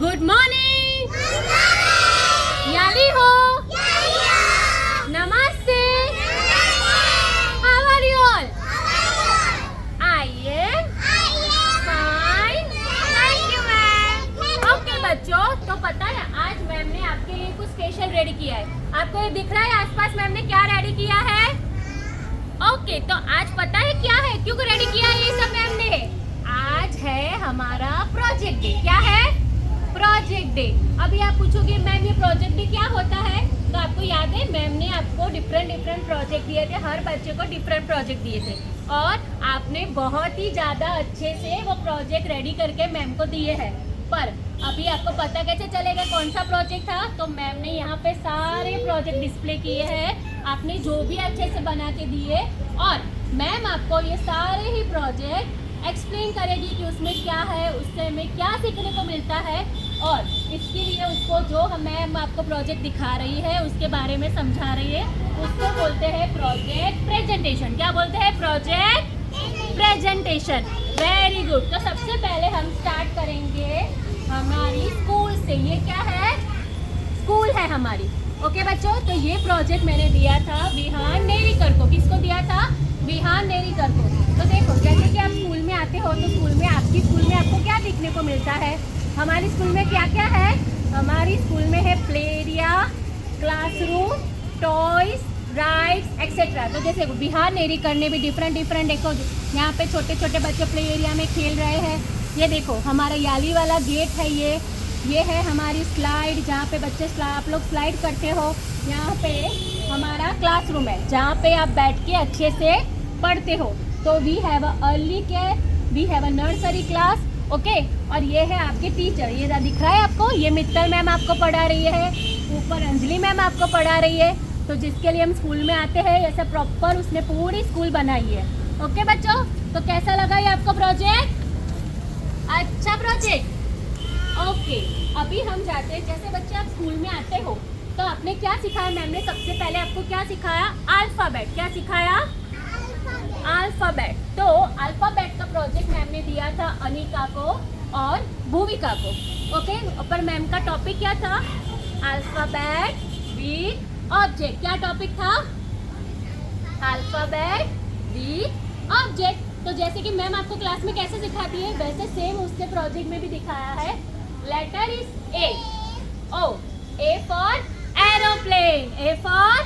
Good morning. याली हो। नमस्ते। How are you all? I am fine, thank you ma'am. Okay बच्चों, तो पता है आज मैम ने आपके लिए कुछ स्पेशल रेडी किया है। आपको ये दिख रहा है आसपास मैम ने क्या रेडी किया है? ओके, तो आज पता है क्या है, क्यों रेडी किया है ये सब मैम ने? आज है हमारा प्रोजेक्ट डे। क्या है? Project day. अभी आप पूछोगे मैम ये प्रोजेक्ट डे क्या होता है, तो आपको याद है मैम ने आपको डिफरेंट प्रोजेक्ट दिए थे, हर बच्चे को डिफरेंट प्रोजेक्ट दिए थे और आपने बहुत ही ज़्यादा अच्छे से वो प्रोजेक्ट रेडी करके मैम को दिए हैं। पर अभी आपको पता कैसे चलेगा कौन सा प्रोजेक्ट था? तो मैम ने यहाँ पे सारे प्रोजेक्ट डिस्प्ले किए हैं, आपने जो भी अच्छे से बना के दिए, और मैम आपको ये सारे ही प्रोजेक्ट एक्सप्लेन करेगी कि उसमें क्या है, उससे हमें क्या सीखने को मिलता है, और इसके लिए उसको जो मैम आपको प्रोजेक्ट दिखा रही है उसके बारे में समझा रही है, उसको बोलते हैं प्रोजेक्ट प्रेजेंटेशन। क्या बोलते हैं? Project presentation. Very good. तो सबसे पहले हम स्टार्ट करेंगे हमारी स्कूल से। ये क्या है? स्कूल है हमारी। ओके बच्चों, तो ये प्रोजेक्ट मैंने दिया था विहान नेरीकर को। किसको दिया था? विहान नेरीकर को। तो देखो, जैसे कि आप स्कूल में आते हो तो स्कूल में आपकी स्कूल में आपको क्या देखने को मिलता है? हमारी स्कूल में क्या क्या है? हमारी स्कूल में है play area, classroom, toys, rides etcetera. तो जैसे विहान नेरीकर ने भी डिफरेंट देखो, यहाँ पे छोटे छोटे बच्चे प्ले एरिया में खेल रहे हैं। ये देखो हमारा याली वाला गेट है, ये है हमारी स्लाइड, जहाँ पे बच्चे आप लोग स्लाइड करते हो। यहाँ पे हमारा क्लासरूम है जहाँ पे आप बैठ के अच्छे से पढ़ते हो। तो we have a early care, we have a nursery class. Okay, और ये है आपके टीचर, ये दिख रहा है आपको, ये मित्तल मैम आपको पढ़ा रही है, ऊपर अंजलि मैम आपको पढ़ा रही है। तो जिसके लिए हम स्कूल में आते हैं ऐसा प्रॉपर उसने पूरी स्कूल बनाई है। ओके बच्चों, तो कैसा लगा ये आपको प्रोजेक्ट? अच्छा प्रोजेक्ट। ओके, अभी हम जाते हैं, जैसे बच्चे आप स्कूल में आते हो तो आपने क्या सिखाया? मैम ने सबसे पहले आपको क्या सिखाया? अल्फाबेट। क्या सिखाया? अल्फाबेट। तो अल्फाबेट का प्रोजेक्ट मैम ने दिया था अनिका को और भूविका को। ओके, पर मैम का टॉपिक क्या था? Alphabet with object. क्या टॉपिक था? Alphabet with object. तो जैसे कि मैम आपको क्लास में कैसे सिखाती है वैसे सेम उसने प्रोजेक्ट में भी दिखाया है। Letter is A. Oh, A for aeroplane, A for,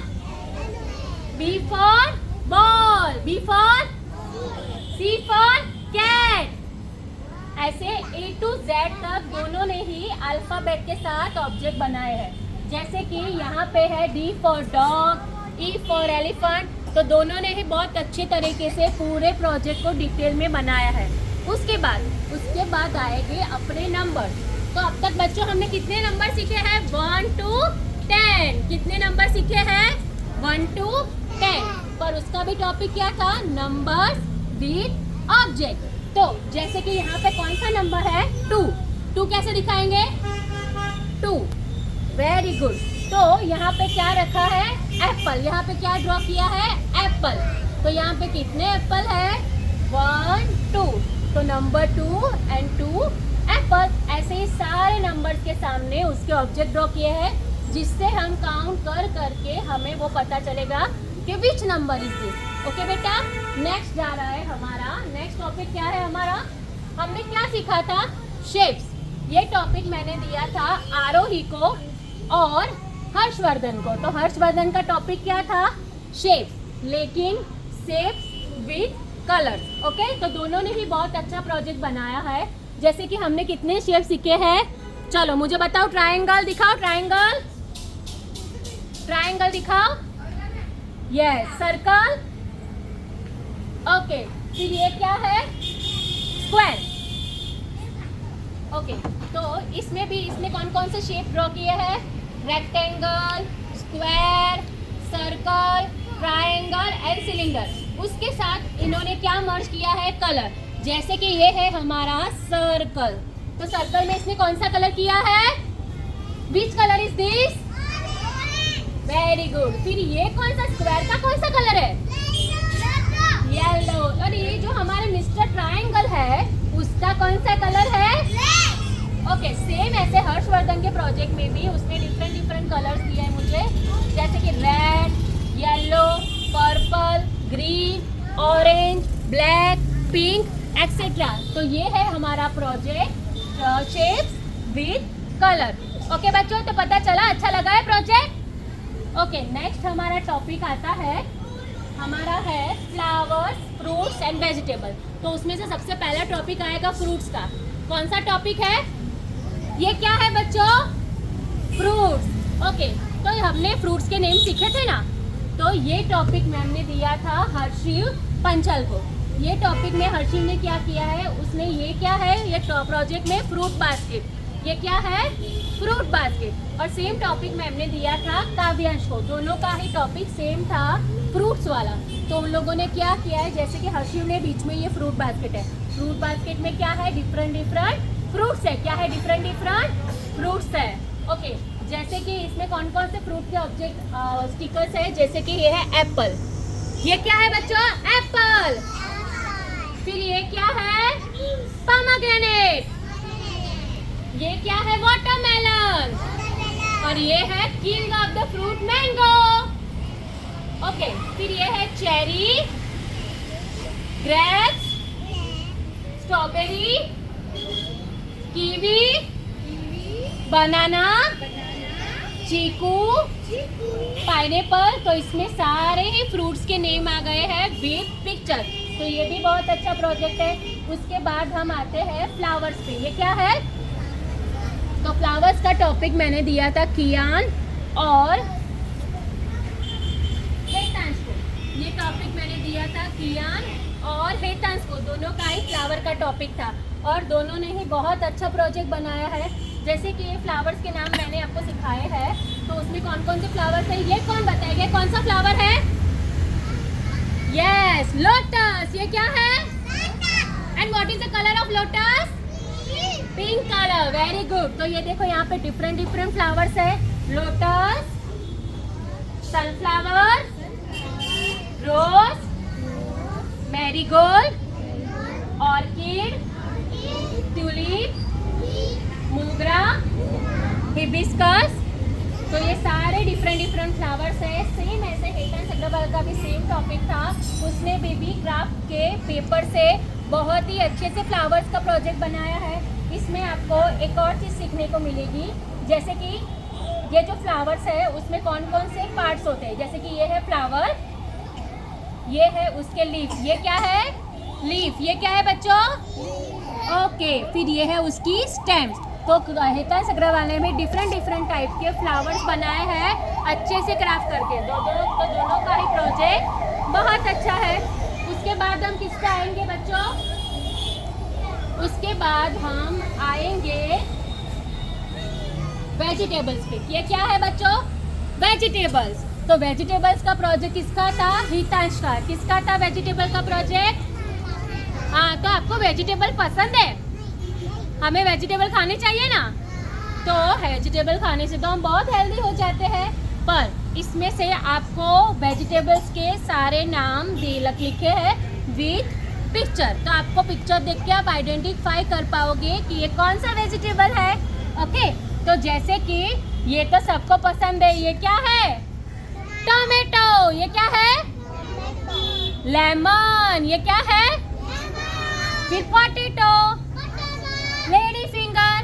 B for ball, B for, C for cat. ऐसे ए टू जेड तक दोनों ने ही अल्फाबेट के साथ ऑब्जेक्ट बनाए हैं। जैसे कि यहाँ पे है D for dog, E for elephant. तो दोनों ने ही बहुत अच्छे तरीके से पूरे प्रोजेक्ट को डिटेल में बनाया है। उसके बाद आएंगे अपने नंबर। तो अब तक बच्चों हमने कितने नंबर सीखे हैं? 1 to 10। कितने नंबर सीखे हैं? 1 to 10। पर उसका भी टॉपिक क्या था? Numbers with object. तो जैसे कि यहाँ पे कौन सा नंबर है? 2। 2 कैसे दिखाएंगे? 2। Very good. तो यहाँ पे क्या रखा है? एप्पल। यहाँ पे क्या ड्रॉ किया है? एप्पल। तो यहाँ पे कितने एप्पल है? 1 2। तो नंबर 2 and 2 एप्पल। ऐसे ही सारे नंबर्स के सामने उसके ऑब्जेक्ट ड्रॉ किए हैं, जिससे हम काउंट कर करके हमें वो पता चलेगा कि which number is this. Okay बेटा, नेक्स्ट जा रहा है हमारा नेक्स्ट टॉपिक। क्या है हमारा? हमने क्या सीखा था? शेप्स। ये टॉपिक मैंने दिया था आरोही को और हर्षवर्धन को। तो हर्षवर्धन का टॉपिक क्या था? शेप्स, लेकिन शेप्स विद कलर्स। ओके, तो दोनों ने ही बहुत अच्छा प्रोजेक्ट बनाया है। जैसे कि हमने कितने शेप सीखे हैं? चलो मुझे बताओ। ट्रायंगल दिखाओ, ट्रायंगल, ट्रायंगल दिखाओ। Yes, circle. ओके, फिर ये क्या है? स्क्वायर। ओके, तो इसमें कौन कौन से शेप ड्रॉ किए हैं? Rectangle, square, circle, triangle and cylinder. उसके साथ इन्होंने क्या मर्ज किया है? कलर। जैसे कि ये है हमारा सर्कल। तो सर्कल में इसने कौन सा कलर किया है? Which colour is this? Very good. फिर ये कौन सा स्क्वायर का कौन सा कलर है? येलो। और ये जो हमारे मिस्टर ट्रायंगल है उसका कौन सा कलर है? ओके, सेम ऐसे हर प्रोजेक्ट में भी उसने डिफरेंट डिफरेंट कलर्स दिए हैं मुझे, जैसे कि red, yellow, purple, green, orange, black, pink etcetera. तो ये है हमारा project shapes with colour. Okay बच्चों, तो पता चला, अच्छा लगा है प्रोजेक्ट? ओके, नेक्स्ट हमारा टॉपिक आता है, हमारा है फ्लावर्स, फ्रूट्स एंड वेजिटेबल। तो उसमें से सबसे पहला टॉपिक आएगा फ्रूट्स का। कौन सा टॉपिक है? ये क्या है बच्चों? फ्रूट्स। ओके, तो हमने फ्रूट्स के नेम सीखे थे ना, तो ये टॉपिक मैम ने दिया था हर्षिल पंचल को। ये टॉपिक में हर्षिल ने क्या किया है, उसने ये क्या है, ये प्रोजेक्ट में फ्रूट बास्केट, ये क्या है? Fruit basket. और सेम टॉपिक मैम ने दिया था काव्यांश को, दोनों का ही टॉपिक सेम था, फ्रूट्स वाला। तो उन लोगों ने क्या किया है, जैसे कि हर्षिल ने बीच में ये फ्रूट बास्केट है, फ्रूट बास्केट में क्या है? डिफरेंट डिफरेंट फ्रूट्स है। क्या है? डिफरेंट डिफरेंट फ्रूट्स है। ओके, जैसे कि इसमें कौन कौन से फ्रूट के ऑब्जेक्ट स्टिकर्स है, जैसे कि ये है एप्पल। ये क्या है बच्चों? एप्पल। फिर ये क्या है? पोमेग्रेनेट। ये क्या है? वाटरमेलन। और ये है king of the fruit, mango. Okay, फिर ये है चेरी, ग्रेप्स, स्ट्रॉबेरी, कीवी, बनाना, चीकू, पाइनएप्पल। तो इसमें सारे ही फ्रूट्स के नेम आ गए हैं विद पिक्चर। तो ये भी बहुत अच्छा प्रोजेक्ट है। उसके बाद हम आते हैं फ्लावर्स पे। ये क्या है? तो फ्लावर्स का टॉपिक मैंने दिया था कियान और हेतांश को। ये टॉपिक मैंने दिया था कियान और हेतांश को, दोनों का ही फ्लावर का टॉपिक था और दोनों ने ही बहुत अच्छा प्रोजेक्ट बनाया है। जैसे कि ये फ्लावर्स के नाम मैंने आपको सिखाए हैं, तो उसमें कौन कौन से फ्लावर्स हैं ये कौन बताएगा? कौन सा फ्लावर है? Yes, lotus. ये क्या है? And what is the colour of lotus? Pink colour. Very good. तो ये देखो यहाँ पे डिफरेंट डिफरेंट फ्लावर्स है, लोटस, सनफ्लावर, रोज, मैरीगोल्ड, ऑर्किड, ट्यूलिप, मोगरा, हिबिस्कस। तो ये सारे डिफरेंट डिफरेंट फ्लावर्स है। सेम ऐसे हेतांश अग्रवाल का भी सेम टॉपिक था, उसने बेबी क्राफ्ट के पेपर से बहुत ही अच्छे से फ्लावर्स का प्रोजेक्ट बनाया है। इसमें आपको एक और चीज़ सीखने को मिलेगी, जैसे कि ये जो फ्लावर्स है उसमें कौन कौन से पार्ट्स होते हैं। जैसे कि ये है फ्लावर, ये है उसके लीफ। ये क्या है? लीफ। ये क्या है बच्चों? ओके, फिर ये है उसकी स्टेम्स। तो हेतांश अग्रवाल ने भी डिफरेंट डिफरेंट टाइप के फ्लावर्स बनाए हैं अच्छे से क्राफ्ट करके। दोनों का ही प्रोजेक्ट बहुत अच्छा है। उसके बाद हम किस पे आएंगे बच्चों? उसके बाद हम आएंगे वेजिटेबल्स पे। ये क्या है बच्चों? वेजिटेबल्स। तो वेजिटेबल्स का प्रोजेक्ट किसका था? हितांश का। किसका था वेजिटेबल का प्रोजेक्ट? हाँ, तो आपको वेजिटेबल पसंद है? हमें वेजिटेबल खाने चाहिए ना, तो वेजिटेबल खाने से तो हम बहुत हेल्दी हो जाते हैं। पर इसमें से आपको वेजिटेबल्स के सारे नाम लिखे हैं विथ पिक्चर। तो आपको पिक्चर देख के आप आइडेंटिफाई कर पाओगे कि ये कौन सा वेजिटेबल है। ओके, तो जैसे कि ये तो सबको पसंद है, ये क्या है? टोमेटो। ये क्या है? लेमन। ये क्या है? फिर पोटैटो, लेडी फिंगर।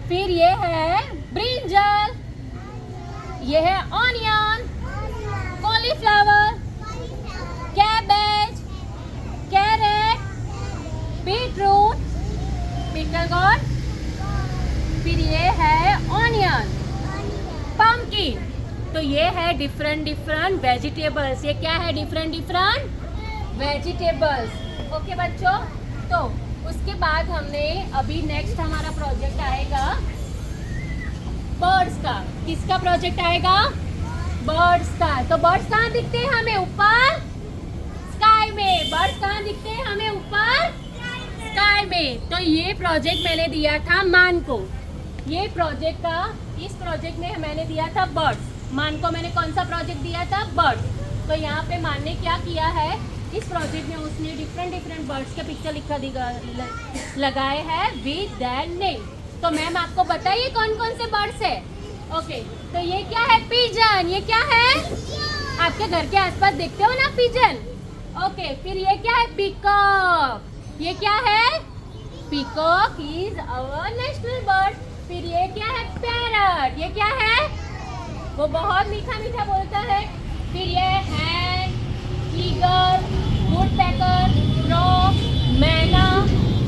फिर ये है ब्रिंजल, ये है onion, cauliflower, cabbage, carrot, beetroot, pickle gourd. फिर ये है ऑनियन, पम्पकिन। तो ये है डिफरेंट डिफरेंट वेजिटेबल्स। ये क्या है? Different different vegetables. ओके बच्चों, तो उसके बाद हमने अभी नेक्स्ट हमारा प्रोजेक्ट आएगा बर्ड्स का। किसका प्रोजेक्ट आएगा? बर्ड्स का। तो बर्ड्स कहाँ दिखते हैं हमें? ऊपर स्काई में। बर्ड्स कहाँ दिखते हैं हमें? ऊपर स्काई में। तो ये प्रोजेक्ट मैंने दिया था मान को। ये प्रोजेक्ट का, इस प्रोजेक्ट में मैंने दिया था बर्ड्स। मान को मैंने कौन सा प्रोजेक्ट दिया था? बर्ड्स। तो यहाँ पे मान ने क्या किया है, इस प्रोजेक्ट में उसने डिफरेंट डिफरेंट बर्ड्स के पिक्चर लगाए हैं विद दैट नेम। तो मैम आपको बताइए कौन कौन से बर्ड्स है। ओके, तो ये क्या है? पिजन। ये क्या है? आपके घर के आसपास देखते हो ना पिजन। ओके, फिर ये क्या है? पीकॉक। ये क्या है? Peacock is our national bird. फिर ये क्या है? पैरट। ये क्या है? वो बहुत मीठा मीठा बोलता है। फिर ये हैन, ईगल, वुडपेकर, क्रो, मैना,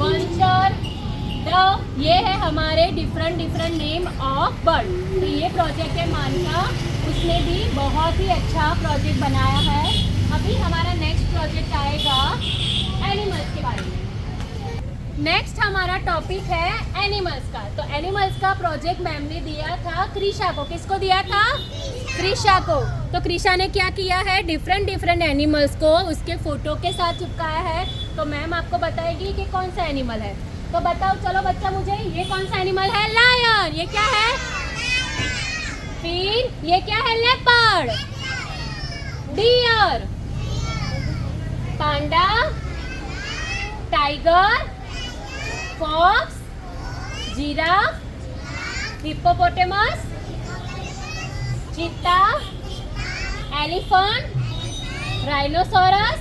वंचर, डव। ये है हमारे डिफरेंट नेम ऑफ बर्ड। तो ये प्रोजेक्ट है मान का, उसने भी बहुत ही अच्छा प्रोजेक्ट बनाया है। अभी हमारा नेक्स्ट प्रोजेक्ट आएगा एनिमल्स के बारे में। नेक्स्ट हमारा टॉपिक है एनिमल्स का। तो एनिमल्स का प्रोजेक्ट मैम ने दिया था क्रिशा को। किसको दिया था? क्रिशा को। तो क्रिशा ने क्या किया है? डिफरेंट एनिमल्स को उसके फोटो के साथ चिपकाया है। तो मैम आपको बताएगी कि कौन सा एनिमल है। तो बताओ चलो बच्चा मुझे, ये कौन सा एनिमल है? लायन। ये क्या है? फिर ये क्या है? Leopard, deer, panda, tiger, fox, giraffe, hippopotamus, cheetah, elephant, rhinoceros,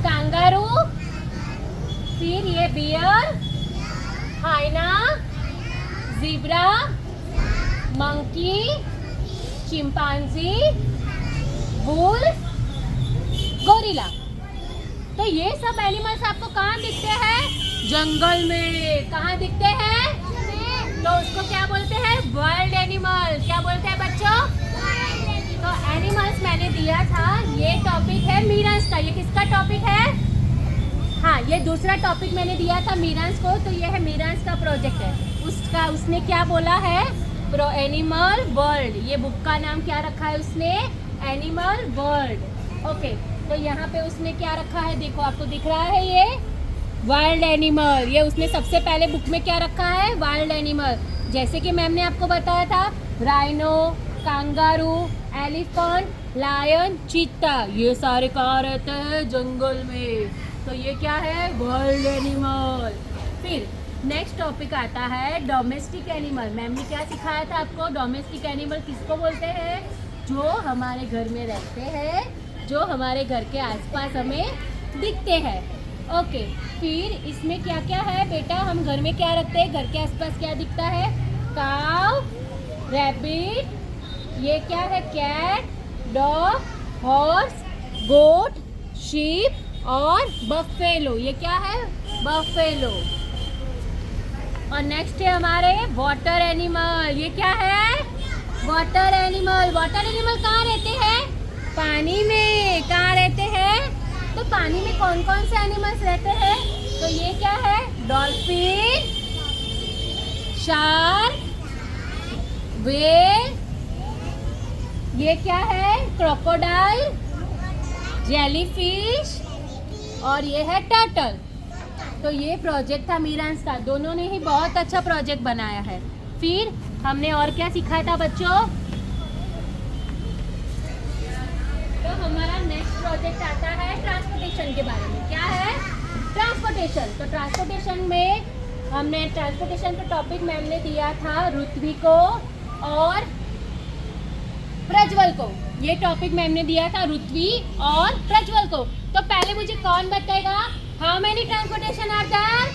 kangaroo, फिर ये bear, hyena, zebra, monkey, chimpanzee, wolf, gorilla. तो ये सब एनिमल्स आपको कहाँ दिखते हैं? जंगल में। कहाँ दिखते हैं? तो उसको क्या बोलते हैं? Wild animal. क्या बोलते हैं बच्चों? तो एनिमल्स मैंने दिया था, ये टॉपिक है मीरन्स का। ये किसका टॉपिक है? हाँ, ये दूसरा टॉपिक मैंने दिया था मीरन्स को। तो ये है मीरन्स का प्रोजेक्ट है। उसने क्या बोला है? Pro animal world. ये बुक का नाम क्या रखा है उसने? Animal world. ओके, तो यहाँ पे उसने क्या रखा है? देखो आपको दिख रहा है ये वाइल्ड एनिमल। ये उसने सबसे पहले बुक में क्या रखा है? Wild animal. जैसे कि मैम ने आपको बताया था, राइनो, कांगारू, एलिफेंट, लायन, चीता, ये सारे कहाँ रहते हैं? जंगल में। तो ये क्या है? Wild animal. फिर नेक्स्ट टॉपिक आता है डोमेस्टिक एनिमल। मैम ने क्या सिखाया था आपको? डोमेस्टिक एनिमल किसको बोलते हैं? जो हमारे घर में रहते हैं, जो हमारे घर के आसपास हमें दिखते हैं। ओके, फिर इसमें क्या क्या है बेटा? हम घर में क्या रखते हैं? घर के आसपास क्या दिखता है? काव, रैबिट, ये क्या है? कैट, डॉग, हॉर्स, गोट, शीप और बफेलो। ये क्या है? बफेलो। और नेक्स्ट है हमारे वाटर एनिमल। ये क्या है? Water animal. वाटर एनिमल कहाँ रहते हैं? पानी में। कहाँ रहते हैं? तो पानी में कौन कौन से एनिमल्स रहते हैं? तो ये क्या है? डॉल्फिन, शार्क, व्हेल, ये क्या है? क्रोकोडाइल, जेलीफिश और ये है टर्टल। तो ये प्रोजेक्ट था मीरांस का। दोनों ने ही बहुत अच्छा प्रोजेक्ट बनाया है। फिर हमने और क्या सीखा था बच्चों? तो हमारा नेक्स्ट प्रोजेक्ट आता है ट्रांसपोर्टेशन के बारे में। क्या है? ट्रांसपोर्टेशन। तो ट्रांसपोर्टेशन में हमने ट्रांसपोर्टेशन का टॉपिक मैम ने दिया था रुत्वी को और प्रज्वल को। ये टॉपिक मैम ने दिया था रुत्वी और प्रज्वल को। तो पहले मुझे कौन बताएगा? How many transportation are there?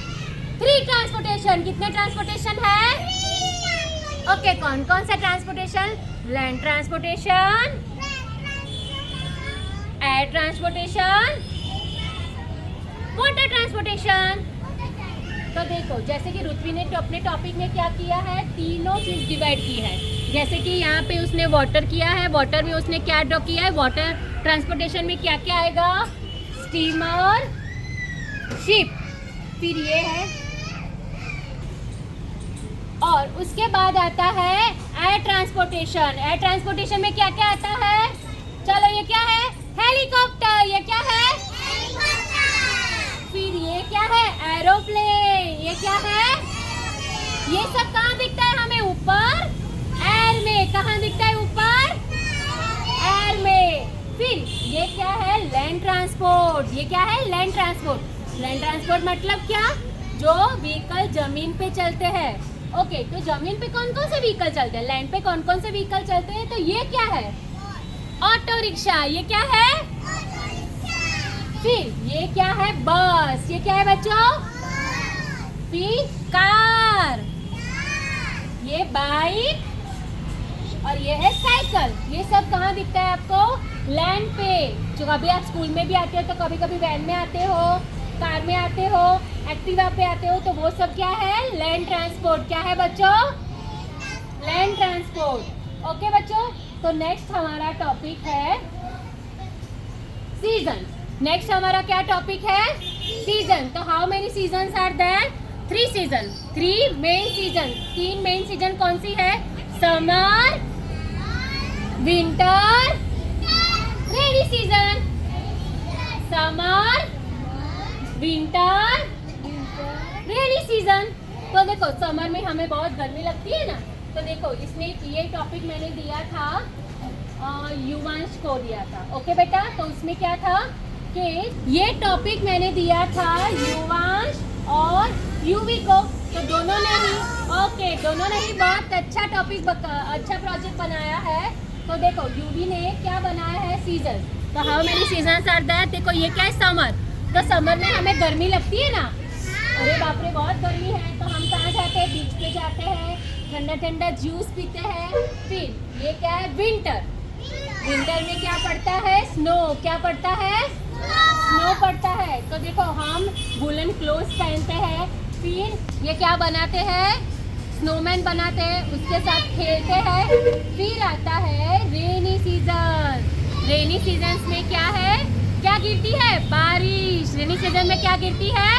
3 transportation. कितने ट्रांसपोर्टेशन है? ओके, कौन कौन सा transportation? Land transportation, air transportation, water transportation. तो देखो, जैसे कि रुत्वी ने अपने टॉपिक में क्या किया है? तीनों चीज डिवाइड की है। जैसे कि यहाँ पे उसने वाटर किया है। वाटर में उसने क्या ड्रॉ किया है? वाटर ट्रांसपोर्टेशन में क्या क्या आएगा? स्टीमर, शिप, फिर ये है। और उसके बाद आता है एयर ट्रांसपोर्टेशन। एयर ट्रांसपोर्टेशन में क्या क्या आता है? चलो, ये क्या है? हेलीकॉप्टर। ये क्या है? फिर ये क्या है? एरोप्लेन। ये क्या है? ये सब कहाँ दिखता है हमें? ऊपर एयर में। कहाँ दिखता है? ऊपर एयर में। फिर ये क्या है? Land transport. ये क्या है? Land transport. लैंड ट्रांसपोर्ट मतलब क्या? जो व्हीकल जमीन पे चलते हैं। ओके, तो जमीन पे कौन कौन से व्हीकल चलते हैं, लैंड पे कौन कौन से व्हीकल चलते हैं, तो ये क्या है, ऑटो रिक्शा। ये क्या है, फिर ये क्या है, बस। ये क्या है बच्चों, फिर कार, ये बाइक, और ये है साइकिल। ये सब कहाँ दिखता है आपको, लैंड पे। जो कभी आप स्कूल में भी आते हो तो कभी कभी वैन में आते हो, कार में आते हो, एक्टिवा पे आते हो, तो वो सब क्या है, लैंड ट्रांसपोर्ट। क्या है बच्चों, लैंड ट्रांसपोर्ट। ओके बच्चों, तो नेक्स्ट हमारा टॉपिक है सीजन। नेक्स्ट हमारा क्या टॉपिक है, सीजन। तो how many seasons are there, 3 season, 3 main season. 3 main season कौन सी है, summer, winter, rainy season. Summer, winter, rainy season. तो देखो समर में हमें बहुत गर्मी लगती है ना, तो देखो इसमें ये टॉपिक मैंने दिया था, युवांश को दिया था। ओके बेटा, तो उसमें क्या था कि ये टॉपिक मैंने दिया था युवांश और यूवी को, तो दोनों ने ही दोनों ने ही बहुत अच्छा टॉपिक, अच्छा प्रोजेक्ट बनाया है। तो देखो यूवी ने क्या बनाया है, सीजन। तो how many seasons are there, देखो ये क्या है, समर। तो समर में हमें गर्मी लगती है ना, अरे बाप रे बहुत गर्मी है, तो हम कहाँ जाते हैं, बीच पे जाते हैं, ठंडा ठंडा जूस पीते हैं। फिर ये क्या है, विंटर। विंटर में क्या पड़ता है, स्नो। क्या पड़ता है, स्नो पड़ता है। तो देखो हम वुलन क्लोथ्स पहनते हैं, फिर ये क्या बनाते हैं, स्नोमैन बनाते हैं, उसके साथ खेलते हैं। फिर आता है रेनी सीजन। रेनी सीजन में क्या है, क्या गिरती है, बारिश। रेनी सीजन में क्या गिरती है,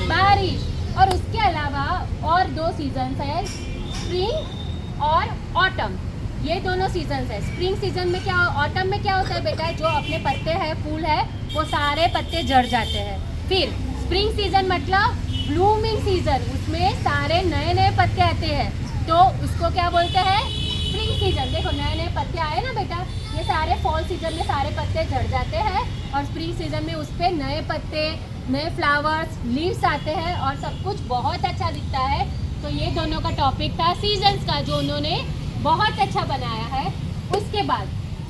बारिश। और उसके अलावा और 2 सीजन्स है, स्प्रिंग और ऑटम। ये दोनों सीजन्स है। स्प्रिंग सीजन में क्या, ऑटम में क्या होता है बेटा, जो अपने पत्ते हैं, फूल है, वो सारे पत्ते झड़ जाते हैं। फिर स्प्रिंग सीजन मतलब ब्लूमिंग सीजन, उसमें सारे नए नए पत्ते आते हैं, तो उसको क्या बोलते हैं, स्प्रिंग सीजन। देखो नए नए पत्ते आए ना बेटा, ये सारे फॉल सीजन में सारे पत्ते झड़ जाते हैं, और स्प्रिंग सीजन में उस पर नए पत्ते, नए फ्लावर्स, लीव्स आते हैं, और सब कुछ बहुत अच्छा दिखता है। तो ये दोनों का टॉपिक था सीजन्स का, जो उन्होंने बहुत अच्छा बनाया है। उसके बाद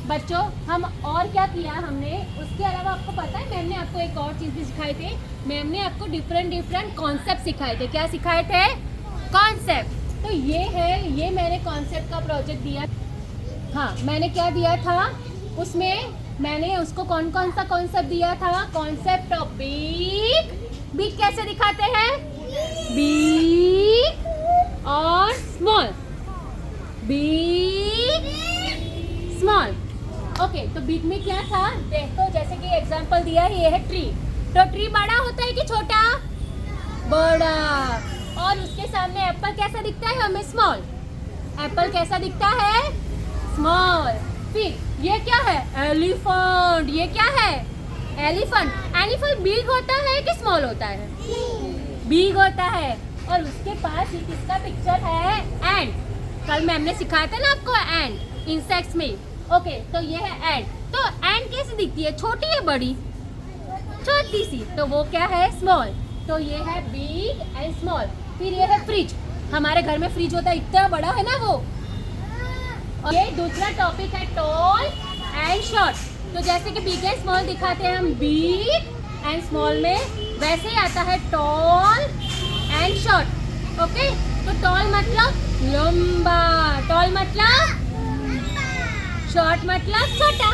बच्चों हम और क्या किया हमने, उसके अलावा आपको पता है मैम ने आपको एक और चीज़ भी सिखाई थी, मैम ने आपको डिफरेंट कॉन्सेप्ट सिखाए थे। क्या सिखाए थे, कॉन्सेप्ट। तो ये है, ये मैंने कॉन्सेप्ट का प्रोजेक्ट दिया। हाँ मैंने क्या दिया था उसमें, मैंने उसको कौन कौन सा कॉन्सेप्ट दिया था, कॉन्सेप्ट ऑफ बिग। बिग कैसे दिखाते हैं, बिग और स्मॉल, बिग स्मॉल। ओके, तो बिग में क्या था, देखो जैसे कि एग्जांपल दिया है, ये है ट्री। तो ट्री बड़ा होता है कि छोटा, बड़ा। और उसके सामने एप्पल कैसा दिखता है हमें, स्मॉल। एप्पल कैसा दिखता है, स्मॉल। फिर ये क्या है, एलिफेंट। ये क्या है, एलिफेंट। एलिफेंट बिग होता है कि स्मॉल होता है, बिग होता है। और उसके पास ये किसका पिक्चर है, एंट। कल मैम ने सिखाया था ना आपको एंट, इंसेक्ट्स में। ओके, तो ये है एंट। तो एंट कैसे दिखती है, छोटी है बड़ी, छोटी सी, तो वो क्या है, स्मॉल। तो ये है बिग एंड स्मॉल। फिर ये है फ्रिज। हमारे घर में फ्रिज होता है, इतना बड़ा है ना वो। और ये दूसरा टॉपिक है टॉल एंड शॉर्ट। तो जैसे कि बिग एंड स्मॉल दिखाते हैं हम बिग एंड स्मॉल में, वैसे ही आता है टॉल एंड शॉर्ट। ओके, तो टॉल मतलब लंबा, टॉल मतलब शॉर्ट मतलब छोटा,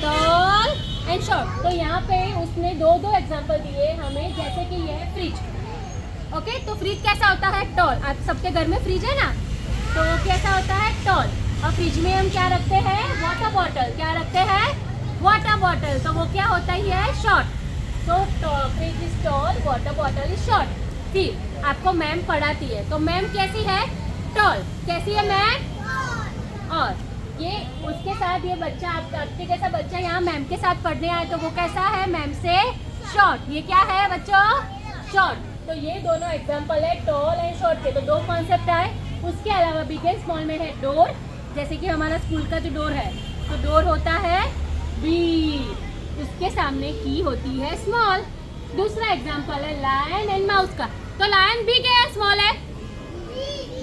टॉल एंड शॉर्ट। तो यहाँ पे उसने दो एग्जांपल दिए हमें, जैसे कि ये है फ्रिज। ओके, तो फ्रिज कैसा होता है, टॉल। आप सबके घर में फ्रिज है ना, तो कैसा होता है, टॉल। और फ्रिज में हम क्या रखते हैं, वाटर बॉटल। क्या रखते हैं, वाटर बॉटल। तो वो क्या होता ही है, शॉर्ट। तो fridge is tall, water bottle is short. फिर आपको मैम पढ़ाती है, तो मैम कैसी है, टॉल। कैसी है मैम, और ये उसके साथ ये बच्चा, आपके जैसा बच्चा यहाँ मैम के साथ पढ़ने आए, तो वो कैसा है, मैम से शॉर्ट। ये क्या है बच्चों, शॉर्ट। तो ये दोनों एग्जांपल है टॉल एंड शॉर्ट के। तो 2 कॉन्सेप्ट आए। उसके अलावा बिग एंड स्मॉल में है डोर। जैसे कि हमारा स्कूल का जो डोर है, तो डोर होता है बिग, उसके सामने की होती है स्मॉल। दूसरा एग्जांपल है लायन एंड माउस का। तो लायन बिग है, स्मॉल है,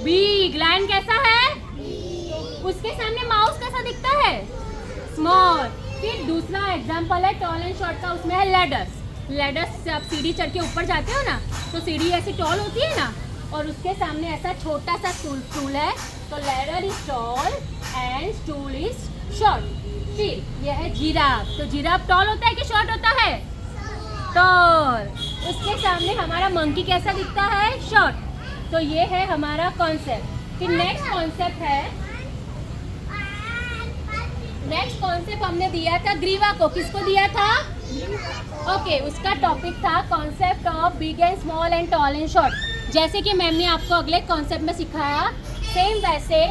बिग। लायन कैसा है? उसके सामने माउस कैसा दिखता है? स्मॉल। फिर दूसरा एग्जाम्पल है टॉल एंड शॉर्ट का, उसमें है लैडर्स। लैडर्स से आप सीढ़ी चढ़ के ऊपर जाते हो ना, तो सीढ़ी ऐसी टॉल होती है ना, और उसके सामने ऐसा छोटा सा स्टूल है, तो ladder is tall and stool is short. फिर यह है जिराफ। तो जिराफ टॉल होता है कि शॉर्ट होता है? टॉल। उसके सामने हमारा मंकी कैसा दिखता है? शॉर्ट। तो ये है हमारा कॉन्सेप्ट। फिर नेक्स्ट कॉन्सेप्ट हमने दिया था ग्रीवा को। किसको दिया था? ओके, उसका टॉपिक था concept of big and small and tall and short. जैसे कि मैम ने आपको अगले कॉन्सेप्ट में सिखाया, सेम वैसे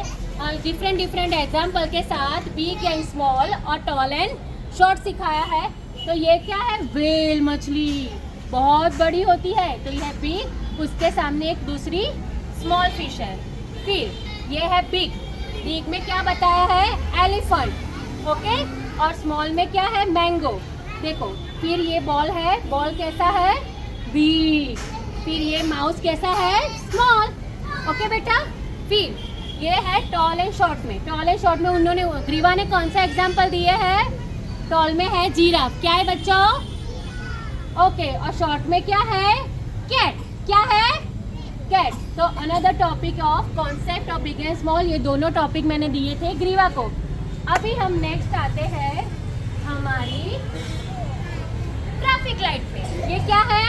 डिफरेंट एग्जाम्पल के साथ बिग एंड स्मॉल और टॉल एंड शॉर्ट सिखाया है। तो ये क्या है? व्हेल मछली बहुत बड़ी होती है, तो यह बिग, उसके सामने एक दूसरी स्मॉल फिश है। फिर ये है बिग। बिग में क्या बताया है? एलिफेंट। ओके, और स्मॉल में क्या है? मैंगो। देखो, फिर ये बॉल है, बॉल कैसा है? बिग। फिर ये माउस कैसा है? स्मॉल। ओके बेटा। फिर ये है टॉल एंड शॉर्ट में। टॉल एंड शॉर्ट में उन्होंने, ग्रीवा ने कौन सा एग्जाम्पल दिए हैं? टॉल में है जिराफ। क्या है बच्चों? ओके, और शॉर्ट में क्या है? कैट। क्या है? कैट। तो another topic of concept of big and small, ये दोनों टॉपिक मैंने दिए थे ग्रीवा को। अभी हम नेक्स्ट आते हैं हमारी ट्रैफिक लाइट पे। ये क्या है?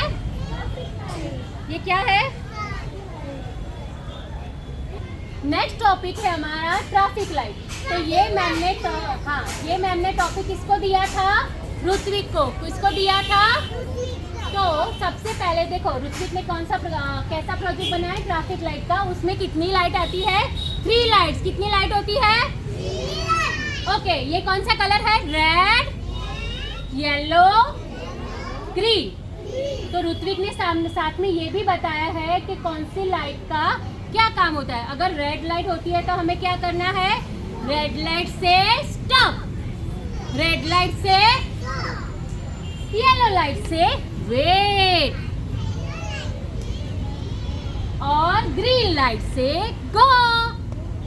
ये क्या है? नेक्स्ट टॉपिक है हमारा ट्रैफिक लाइट। तो ये मैम ने टॉपिक किसको दिया था? ऋत्विक को। किसको दिया था? तो सबसे पहले देखो, ऋत्विक ने कैसा प्रोजेक्ट बनाया ट्रैफिक लाइट का। उसमें कितनी लाइट आती है? 3 लाइट्स। कितनी लाइट होती है? ओके, ये कौन सा कलर है? Red, yellow, green. तो ऋत्विक ने साथ में ये भी बताया है कि कौन सी लाइट का क्या काम होता है। अगर रेड लाइट होती है तो hमें क्या करना है? रेड लाइट से स्टॉप, रेड लाइट से, येलो लाइट से वेट, और ग्रीन लाइट से गो।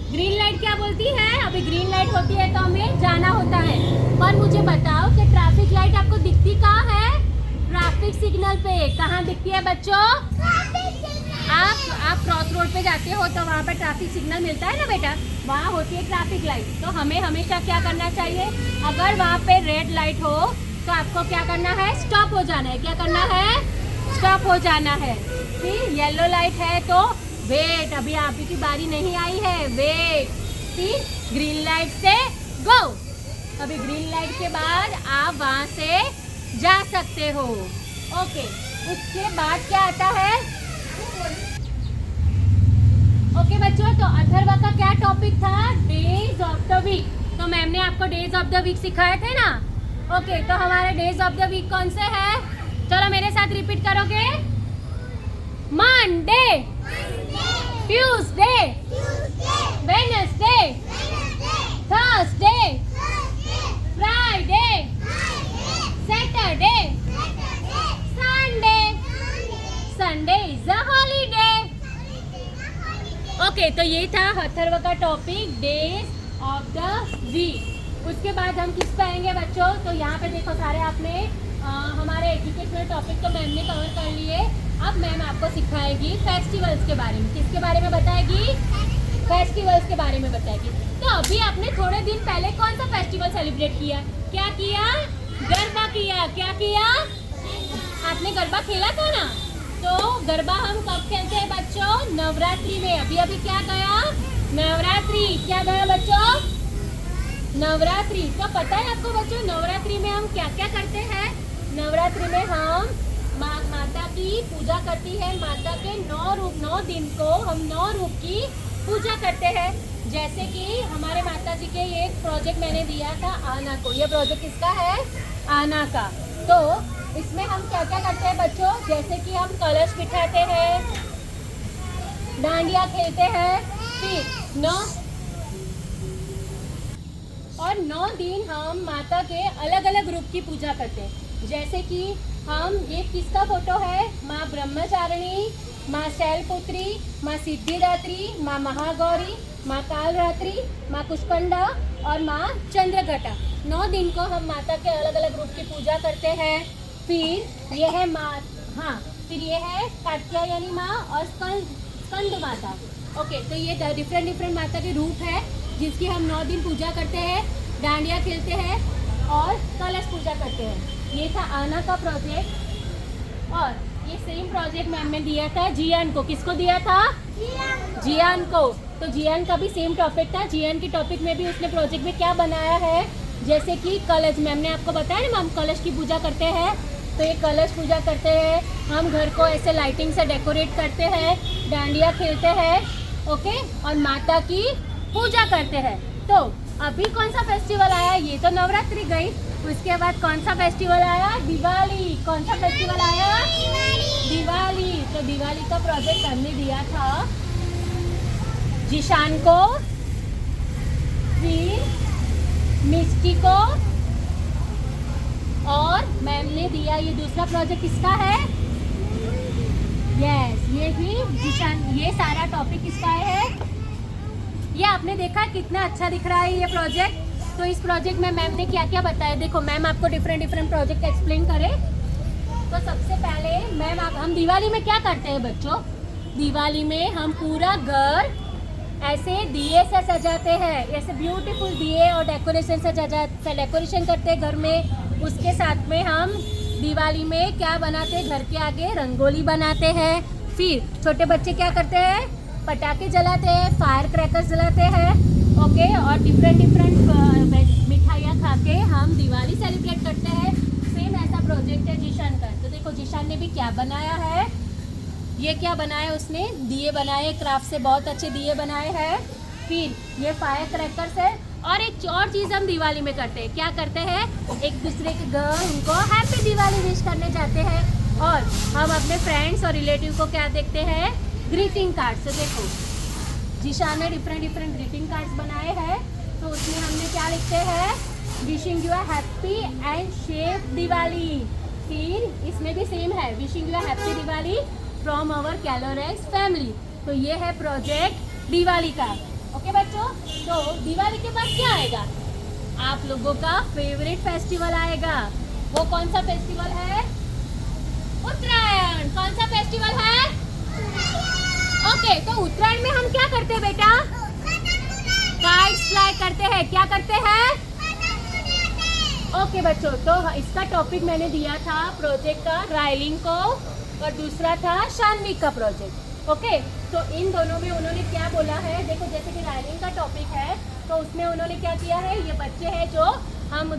ग्रीन लाइट क्या बोलती है? अभी ग्रीन लाइट होती है तो हमें जाना होता है। पर मुझे बताओ कि ट्रैफिक लाइट आपको दिखती कहाँ है? ट्रैफिक सिग्नल पे। कहाँ दिखती है बच्चों? आप क्रॉस रोड पे जाते हो तो वहाँ पर ट्रैफिक सिग्नल मिलता है ना बेटा, वहाँ होती है ट्रैफिक लाइट। तो हमें हमेशा क्या करना चाहिए? अगर वहाँ पे रेड लाइट हो तो आपको क्या करना है? स्टॉप हो जाना है। क्या करना है? स्टॉप हो जाना है। फिर येलो लाइट है तो वेट, अभी आप की बारी नहीं आई है, वेट। फिर ग्रीन लाइट से गो। अभी ग्रीन लाइट के बाद आप वहाँ से जा सकते हो। ओके, उसके बाद क्या आता है? ओके बच्चों, तो अथर्वा का क्या टॉपिक था? Days of the week. तो मैम ने आपको डेज ऑफ द वीक सिखाए थे ना। ओके, तो हमारे डेज ऑफ द वीक कौन से हैं? चलो मेरे साथ रिपीट करोगे। Monday, Tuesday, Wednesday, Thursday, Friday, Saturday, Sunday. Sunday is a holiday. Okay, तो ये था अथर्व का topic days of the week. उसके बाद हम किस पे आएंगे बच्चों? तो यहाँ पे देखो सारे आपने हमारे एजुकेशनल टॉपिक तो मैम ने कवर कर लिए। अब मैम आपको सिखाएगी फेस्टिवल्स के बारे में। किसके बारे में बताएगी? फेस्टिवल्स के बारे में बताएगी। तो अभी आपने थोड़े दिन पहले कौन सा फेस्टिवल सेलिब्रेट किया? क्या किया? गरबा किया। क्या किया? आपने गरबा खेला था ना। तो गरबा हम कब खेलते हैं बच्चों? नवरात्रि में। अभी अभी क्या गया? नवरात्रि। क्या गया बच्चों? नवरात्रि। तो पता है आपको बच्चों नवरात्रि में हम क्या क्या करते हैं? नवरात्रि में हम माता की पूजा करती है। माता के 9 दिन को हम 9 रूप की पूजा करते हैं। जैसे कि हमारे माता जी के ये एक प्रोजेक्ट मैंने दिया था आना को। ये प्रोजेक्ट किसका है? आना का। तो इसमें हम क्या क्या करते हैं बच्चों? जैसे कि हम कलश बिठाते हैं, डांडिया खेलते हैं, फिर 9 दिन हम माता के अलग अलग रूप की पूजा करते हैं। जैसे कि हम, ये किसका फोटो है? माँ ब्रह्मचारिणी, माँ शैलपुत्री, माँ सिद्धिदात्री, माँ महागौरी, माँ कालरात्रि, माँ कुष्कंडा और माँ चंद्रघटा। 9 दिन को हम माता के अलग अलग रूप की पूजा करते हैं। फिर ये है माँ, हाँ, फिर ये है कात्यायनी माँ और स्कंद माता। ओके, तो ये डिफरेंट माता के रूप है जिसकी हम 9 दिन पूजा करते हैं, डांडिया खेलते हैं और कलश पूजा करते हैं। ये था आना का प्रोजेक्ट और ये सेम प्रोजेक्ट मैम ने दिया था जियान को। किसको दिया था? जियान को। तो जियान का भी सेम टॉपिक था। जियान के टॉपिक में भी उसने प्रोजेक्ट में क्या बनाया है, जैसे कि कलश। मैम ने आपको बताया ना, हम कलश की पूजा करते हैं, तो ये कलश पूजा करते हैं। हम घर को ऐसे लाइटिंग से डेकोरेट करते हैं, डांडिया खेलते हैं, ओके, और माता की पूजा करते हैं। तो अभी कौन सा फेस्टिवल आया? ये तो नवरात्रि गई। उसके बाद कौन सा फेस्टिवल आया? दिवाली। कौन सा फेस्टिवल आया? दिवाली। तो दिवाली का प्रोजेक्ट हमने दिया था जिशान को, फिर मिस्टी को, और मैम ने दिया ये दूसरा प्रोजेक्ट किसका है? यस, ये भी जिशान। ये सारा टॉपिक किसका है? ये आपने देखा कितना अच्छा दिख रहा है ये प्रोजेक्ट। तो इस प्रोजेक्ट में मैम ने क्या क्या बताया, देखो मैम आपको डिफरेंट प्रोजेक्ट एक्सप्लेन करे। तो सबसे पहले मैम हम दिवाली में क्या करते हैं बच्चों? दिवाली में हम पूरा घर ऐसे दिए से सजाते हैं, ऐसे ब्यूटीफुल दिए और डेकोरेशन से डेकोरेशन करते हैं घर में। उसके साथ में हम दिवाली में क्या बनाते हैं? घर के आगे रंगोली बनाते हैं। फिर छोटे बच्चे क्या करते हैं? पटाखे जलाते हैं, फायर क्रैकर्स जलाते हैं, ओके, और डिफरेंट मिठाइयाँ खा के हम दिवाली सेलिब्रेट करते हैं। सेम ऐसा प्रोजेक्ट है जिशान का। तो देखो जिशान ने भी क्या बनाया है, ये क्या बनाया उसने? दिए बनाए, क्राफ्ट से बहुत अच्छे दिए बनाए हैं। फिर ये फायर क्रैकर्स है। और एक और चीज़ हम दिवाली में करते हैं, क्या करते हैं? एक दूसरे के घर उनको हैप्पी दिवाली विश करने जाते हैं। और हम अपने फ्रेंड्स और रिलेटिव को क्या देखते हैं? Greeting cards. तो देखो जिशान ने डिफरेंट ग्रीटिंग कार्ड्स बनाए हैं। तो उसमें हमने क्या लिखते हैं? Wishing you a happy and safe Diwali. फिर इसमें भी सेम है, wishing you a happy Diwali from our Calorex family. तो ये है प्रोजेक्ट दिवाली का। ओके बच्चों, तो दिवाली के बाद क्या आएगा? आप लोगों का फेवरेट फेस्टिवल आएगा। वो कौन सा फेस्टिवल है? उत्तरायण। कौन सा फेस्टिवल है? ओके, तो उत्तरायण में हम क्या करते हैं बेटा? काइट्स फ्लाई करते हैं। क्या करते हैं? ओके बच्चों, तो इसका टॉपिक मैंने दिया था प्रोजेक्ट का रायलिंग को, और दूसरा था शानवी का प्रोजेक्ट। ओके, तो इन दोनों में उन्होंने क्या बोला है? देखो जैसे कि रायलिंग का टॉपिक है, तो उसमें उन्होंने क्या किया है? ये बच्चे हैं जो हम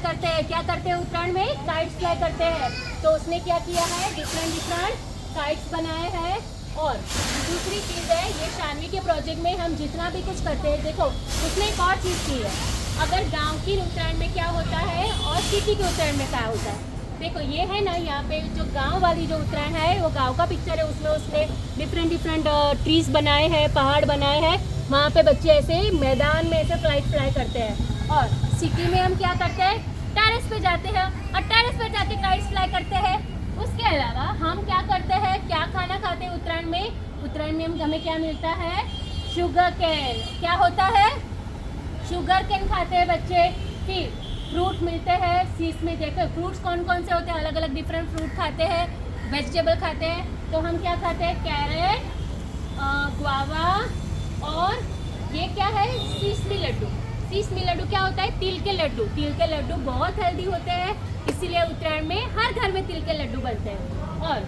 करते हैं, क्या करते हैं उत्तरायण में? काइट्स फ्लाई करते हैं। तो उसने क्या किया है? डिफरेंट काइट्स बनाए हैं। और दूसरी चीज़ है, ये शानवी के प्रोजेक्ट में हम जितना भी कुछ करते हैं, देखो उसने एक और चीज़ की है। अगर गांव की उत्तरायण में क्या होता है और सिटी के उत्तरायण में क्या होता है, देखो ये है ना, यहाँ पे जो गांव वाली जो उत्तरायण है वो गांव का पिक्चर है। उसमें उसने डिफरेंट ट्रीज बनाए हैं, पहाड़ बनाए हैं। वहाँ पे बच्चे ऐसे मैदान में ऐसे फ्लाई करते हैं। और सिटी में हम क्या करते हैं? टेरेस पे जाते हैं और टेरेस पे जाके काइट्स फ्लाई करते हैं। उसके अलावा हम क्या करते हैं? क्या खाना खाते हैं उत्तरायण में? उत्तरायण में हमें क्या मिलता है? Sugar cane. क्या होता है? शुगर कैन खाते हैं बच्चे। फिर फ्रूट मिलते हैं। सीज में देखो फ्रूट्स कौन कौन से होते हैं? अलग अलग डिफरेंट फ्रूट खाते हैं, वेजिटेबल खाते हैं। तो हम क्या खाते हैं? कैरेट, गुआवा, और ये क्या है? सीसमी लड्डू। सीसमी लड्डू क्या होता है? तिल के लड्डू। तिल के लड्डू बहुत हेल्दी होते हैं, इसीलिए उत्तरायण में हर घर में तिल के लड्डू बनते हैं। और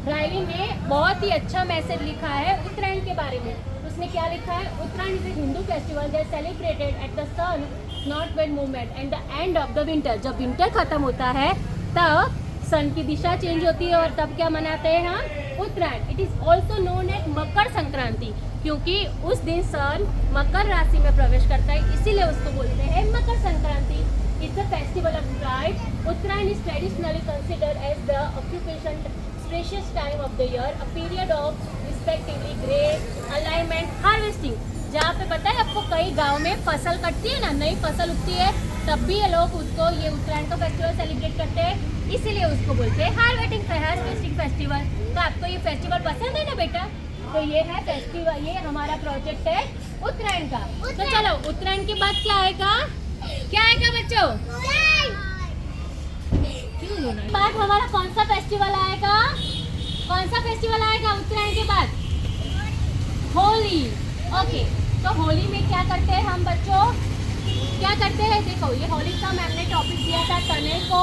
रायली ने बहुत ही अच्छा मैसेज लिखा है उत्तरायण के बारे में। उसने क्या लिखा है? Uttarayan is a Hindu festival that celebrated at the sun not when movement and the end of the winter. जब विंटर खत्म होता है तब सन की दिशा चेंज होती है, और तब क्या मनाते हैं हम? Uttarayan. It is also known as Makar Sankranti, क्योंकि उस दिन सन मकर राशि में प्रवेश करता है, इसीलिए उसको बोलते हैं Makar Sankranti. It's a festival of pride. Uttarayan is traditionally considered as the occupation precious time of the year, a period of respectively grain, alignment, harvesting। जहाँ पे पता है आपको कई गांव में फसल कटती है ना, नई फसल उगती है, तब भी ये लोग उसको ये उत्तरायण का फेस्टिवल सेलिब्रेट करते हैं। इसीलिए उसको बोलते हैं हार्वेस्टिंग फेस्टिवल। तो आपको ये फेस्टिवल पसंद है ना बेटा? तो ये है फेस्टिवल, ये हमारा प्रोजेक्ट है उत्तरायण का। तो चलो उत्तरायण के बाद क्या आएगा? क्या आएगा बच्चों? क्यों बाद हमारा कौन सा फेस्टिवल आएगा? कौन सा फेस्टिवल आएगा उत्तरायण के बाद? होली। ओके, तो होली में क्या करते हैं हम बच्चों? क्या करते हैं? देखो ये होली का मैम ने टॉपिक दिया था तने को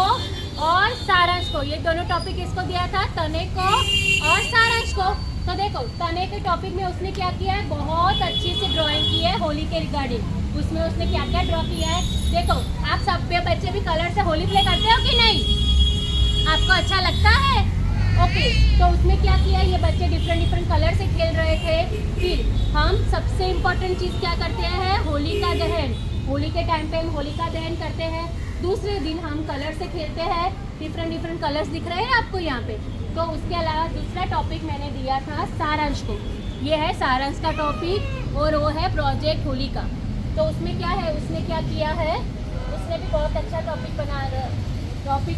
और सारांश को। ये दोनों टॉपिक इसको दिया था, तने को और सारांश को। तो देखो तने के टॉपिक में उसने क्या किया है, बहुत अच्छी से ड्राइंग की है होली के रिगार्डिंग। उसमें उसने क्या क्या ड्रॉ किया है देखो। आप सब बच्चे भी कलर से होली प्ले करते हो कि नहीं? आपको अच्छा लगता है? ओके, तो उसमें क्या किया, ये बच्चे डिफरेंट कलर से खेल रहे थे। फिर हम सबसे इम्पोर्टेंट चीज़ क्या करते हैं, होली का दहन। होली के टाइम पे हम होली का दहन करते हैं। दूसरे दिन हम कलर से खेलते हैं। डिफरेंट कलर्स दिख रहे हैं आपको यहाँ पे। तो उसके अलावा दूसरा टॉपिक मैंने दिया था सारांश को। ये है सारांश का टॉपिक और वो है प्रोजेक्ट होली का। तो उसमें क्या है, उसने क्या किया है, उसने भी बहुत अच्छा टॉपिक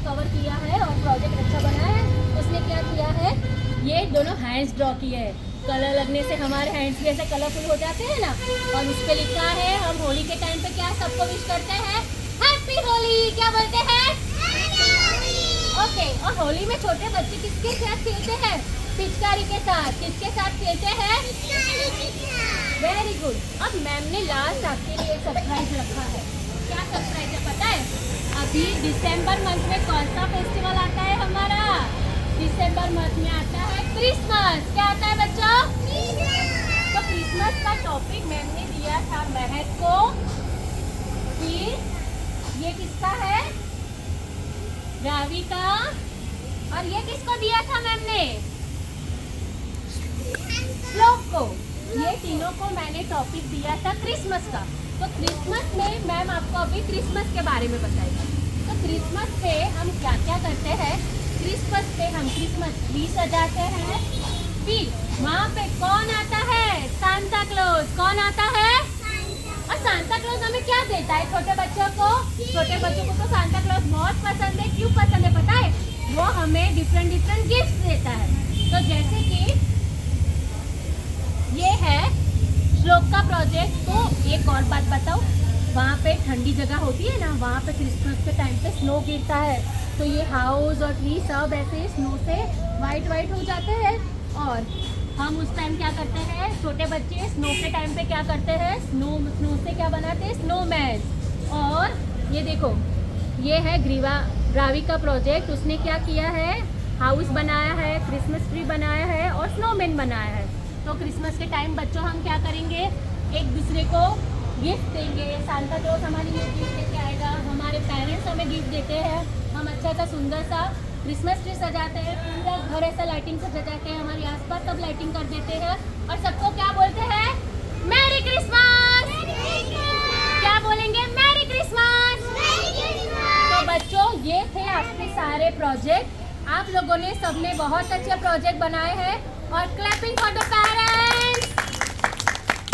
कवर किया है और प्रोजेक्ट अच्छा बना है। उसने क्या किया है, ये दोनों हैंड्स ड्रॉ किए हैं। कलर लगने से हमारे हैंड्स भी ऐसे कलरफुल हो जाते हैं ना। और उस पर लिखा है हम होली के टाइम पे क्या सबको विश करते हैं, हैप्पी होली। क्या बोलते हैं? ओके, और होली में छोटे बच्चे किसके साथ खेलते हैं? पिचकारी के साथ। किसके साथ खेलते हैं? Very good. अब मैम ने लास्ट आपके लिए एक सरप्राइज रखा है। क्या सरप्राइज है पता है? अभी दिसंबर मंथ में कौन सा फेस्टिवल आता है हमारा? दिसंबर मंथ में आता है क्रिसमस। क्या आता है बच्चों? तो क्रिसमस का टॉपिक मैम ने दिया था महक को। फिर ये किसका है? रावी का। और ये किसको दिया था मैम ने? श्लोक को। ये तीनों को मैंने टॉपिक दिया था क्रिसमस का। तो क्रिसमस में मैम आपको अभी क्रिसमस के बारे में बताएगा। तो क्रिसमस पे हम क्या क्या करते हैं? क्रिसमस पे हम क्रिसमस ट्री सजाते हैं। फिर वहाँ पे कौन आता है? Santa Claus. कौन आता है? और सांता क्लॉज हमें क्या देता है छोटे बच्चों को? छोटे बच्चों को तो सांता क्लॉज बहुत पसंद है। क्यों पसंद है पता है? वो हमें डिफरेंट गिफ्ट देता है। तो जैसे कि ये है श्लोक का प्रोजेक्ट। तो एक और बात बताओ, वहाँ पे ठंडी जगह होती है ना, वहाँ पे क्रिसमस के टाइम पे स्नो गिरता है। तो ये हाउस और ट्री सब ऐसे स्नो से वाइट हो जाते हैं। और हम उस टाइम क्या करते हैं, छोटे बच्चे स्नो के टाइम पे क्या करते हैं, स्नो से क्या बनाते हैं, स्नोमैन। और ये देखो, ये है रावी का प्रोजेक्ट। उसने क्या किया है, हाउस बनाया है, क्रिसमस ट्री बनाया है और स्नोमैन बनाया है। तो क्रिसमस के टाइम बच्चों हम क्या करेंगे, एक दूसरे को गिफ्ट देंगे। सांता क्लॉज हमारे लिए गिफ्ट लेके आएगा, हमारे पेरेंट्स हमें गिफ्ट देते हैं। हम अच्छा सा सुंदर सा क्रिसमस ट्री सजाते हैं, पूरा घर ऐसा लाइटिंग से सजाते हैं, हमारे आसपास सब लाइटिंग कर देते हैं और सबको क्या बोलते हैं, मैरी क्रिसमस। क्या बोलेंगे, मैरी क्रिसमस। तो बच्चों ये थे आपके सारे प्रोजेक्ट। आप लोगों ने सबने बहुत अच्छे प्रोजेक्ट बनाए हैं और क्लैपिंग फॉर द पेरेंट्स।